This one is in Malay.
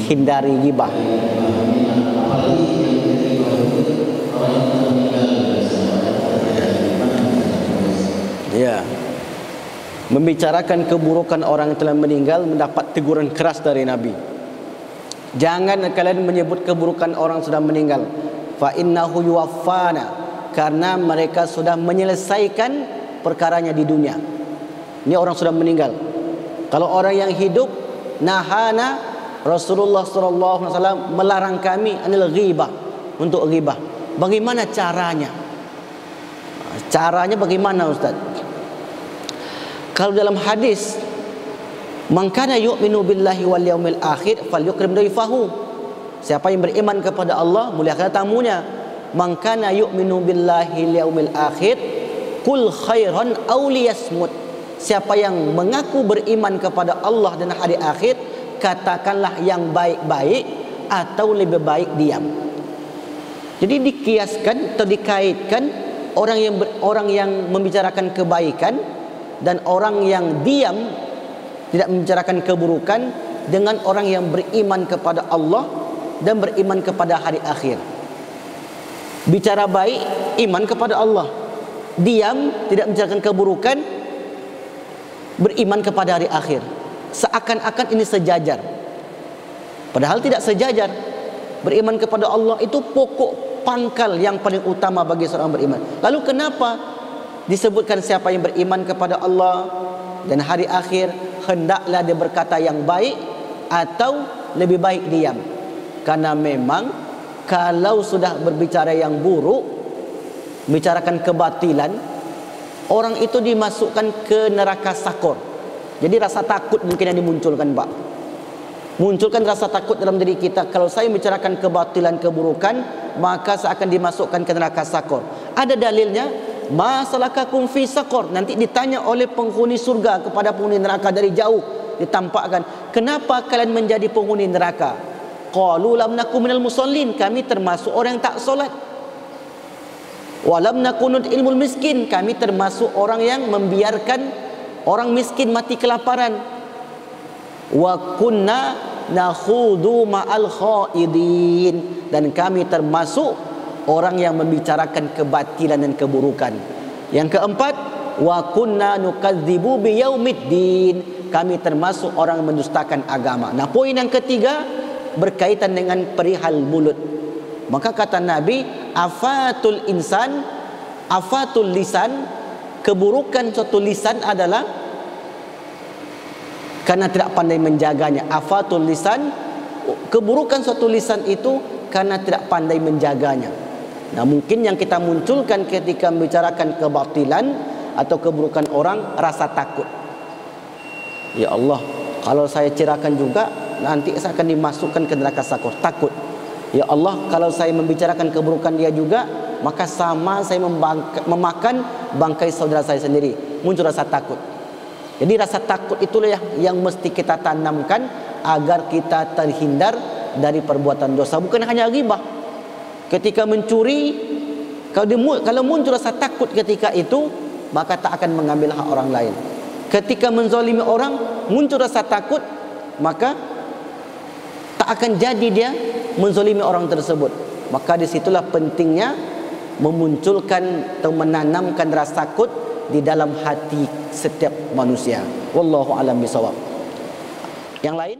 hindari ghibah. Ya. Membicarakan keburukan orang yang telah meninggal mendapat teguran keras dari Nabi. Jangan kalian menyebut keburukan orang sudah meninggal. Fa innahu yuwaffana, karena mereka sudah menyelesaikan perkaranya di dunia. Ini orang sudah meninggal. Kalau orang yang hidup, nahana Rasulullah sallallahu alaihi wasallam melarang kami anil ghibah, untuk ghibah. Bagaimana caranya? Caranya bagaimana, Ustaz? Kalau dalam hadis, man kana yu'minu billahi wal yaumil akhir falyukrim dhaifahu. Siapa yang beriman kepada Allah, muliakan tamunya. Man kana yu'minu billahi wal yaumil akhir qul khairan aw liyasmut. Siapa yang mengaku beriman kepada Allah dan hari akhir, katakanlah yang baik-baik atau lebih baik diam. Jadi dikiaskan atau dikaitkan orang yang membicarakan kebaikan dan orang yang diam tidak membicarakan keburukan dengan orang yang beriman kepada Allah dan beriman kepada hari akhir. Bicara baik, iman kepada Allah. Diam, tidak membicarakan keburukan, beriman kepada hari akhir. Seakan-akan ini sejajar, padahal tidak sejajar. Beriman kepada Allah itu pokok pangkal yang paling utama bagi seorang beriman. Lalu kenapa disebutkan siapa yang beriman kepada Allah dan hari akhir hendaklah dia berkata yang baik atau lebih baik diam? Karena memang kalau sudah berbicara yang buruk, bicarakan kebatilan, orang itu dimasukkan ke neraka sakor. Jadi rasa takut mungkin yang dimunculkan, Pak. Munculkan rasa takut dalam diri kita. Kalau saya bicarakan kebatilan, keburukan, maka saya akan dimasukkan ke neraka sakor. Ada dalilnya. Masalakakum fi sakor. Nanti ditanya oleh penghuni surga kepada penghuni neraka dari jauh, ditampakkan, kenapa kalian menjadi penghuni neraka? Qalu lam nakum minal musallin, kami termasuk orang yang tak solat. Walam nakunut ilmul miskin, kami termasuk orang yang membiarkan orang miskin mati kelaparan. Wa kunna nakhudu ma'al khaidin, dan kami termasuk orang yang membicarakan kebatilan dan keburukan. Yang keempat, wa kunna nukadzibu biyaumiddin, kami termasuk orang yang mendustakan agama. Nah, poin yang ketiga berkaitan dengan perihal mulut. Maka kata Nabi, afatul insan, afatul lisan, keburukan suatu lisan adalah karena tidak pandai menjaganya. Afatul lisan, keburukan suatu lisan itu karena tidak pandai menjaganya. Nah, mungkin yang kita munculkan ketika membicarakan kebatilan atau keburukan orang, rasa takut. Ya Allah, kalau saya cerahkan juga, nanti saya akan dimasukkan ke neraka sakor. Takut. Ya Allah, kalau saya membicarakan keburukan dia juga, maka sama saya memakan bangkai saudara saya sendiri. Muncul rasa takut. Jadi rasa takut itulah yang mesti kita tanamkan agar kita terhindar dari perbuatan dosa. Bukan hanya ghibah. Ketika mencuri, kalau muncul rasa takut ketika itu, maka tak akan mengambil hak orang lain. Ketika menzalimi orang, muncul rasa takut, maka tak akan jadi dia menzalimi orang tersebut. Maka disitulah pentingnya memunculkan atau menanamkan rasa takut di dalam hati setiap manusia. Wallahu a'lam bishawab. Yang lain?